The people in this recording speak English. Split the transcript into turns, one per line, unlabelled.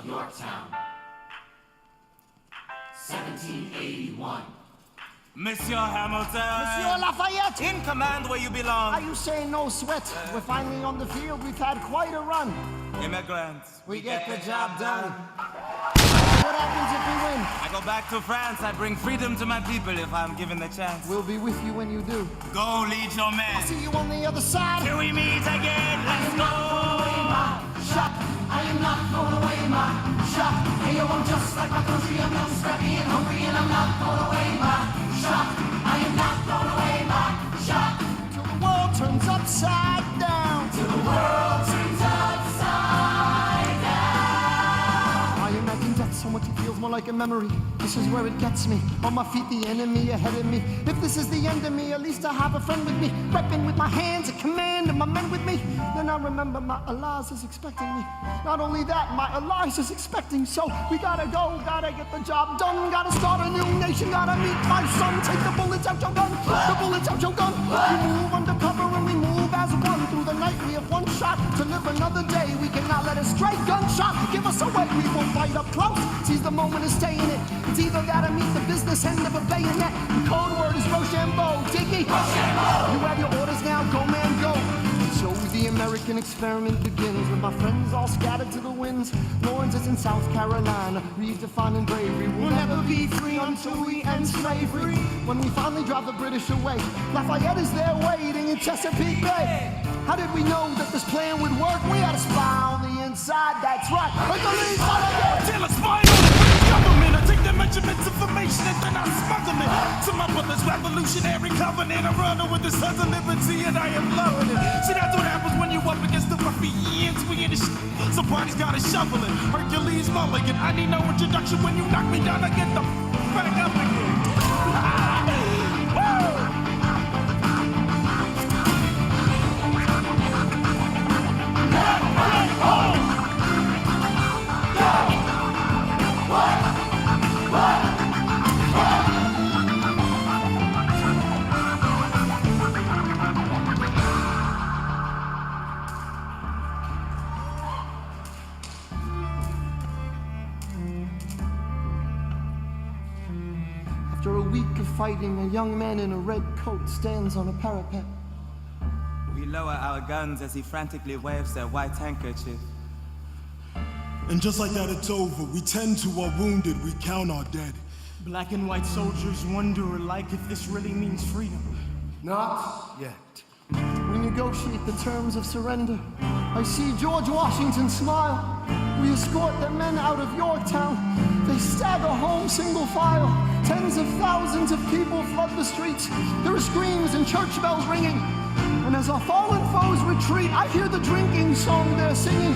of Yorktown, 1781.
Monsieur Hamilton!
Monsieur Lafayette!
In command where you belong.
Are you saying no sweat? We're finally on the field. We've had quite a run.
Immigrants.
We get the job done. What happens if we win?
I go back to France. I bring freedom to my people if I'm given the chance.
We'll be with you when you do.
Go lead your men.
See you on the other side.
Till we meet again. Let's go!
Shot. I am not throwing away my shot. Hey, yo, I'm just like my country. I'm young, scrappy, and hungry, and I'm not throwing away my shot. I am not throwing away my shot.
Till the world turns upside down.
Till the world turns upside down.
I imagine death so much it feels more like a memory. This is where it gets me. On my feet, the enemy ahead of me. If this is the end of me, at least I have a friend with me. Weapon with my hands, a command, and my men with me. Then I remember my Elias is expecting me. Not only that, my Elias is expecting. So we gotta go, gotta get the job done. Gotta start a new nation, gotta meet my son. Take the bullets out your gun, the bullets out your gun. We move undercover and we move as one. Through the night we have one shot to live another day. We cannot let a stray gunshot give us away. We will fight up close, seize the moment and stay in it. It's either that or meet the business end of a bayonet. The code word is Rochambeau, Diggy. You have your orders now, go man, go. So the American experiment begins with my friends all scattered to the winds. Lawrence is in South Carolina, redefining bravery. We'll never be free until we end slavery. When we finally drive the British away, Lafayette is there waiting in Chesapeake Bay. How did we know that this plan would work? We had a spy on the inside, that's right.
Till a spy on the British government. I take the measurements, information, and then I smuggle it to my brother's revolutionary covenant. I run with the sons of liberty, and I am loving it. See, that's what happens when you up against the ruffians. We in the some parties gotta shovel it. Hercules Mulligan, I need no introduction. When you knock me down, I get the back up again.
After a week of fighting, a young man in a red coat stands on a parapet.
We lower our guns as he frantically waves that white handkerchief.
And just like that, it's over. We tend to our wounded, we count our dead.
Black and white soldiers wonder alike if this really means freedom.
Not yet.
We negotiate the terms of surrender. I see George Washington smile. We escort the men out of Yorktown. They stagger home single file. Tens of thousands of people flood the streets. There are screams and church bells ringing. And as our fallen foes retreat, I hear the drinking song they're singing.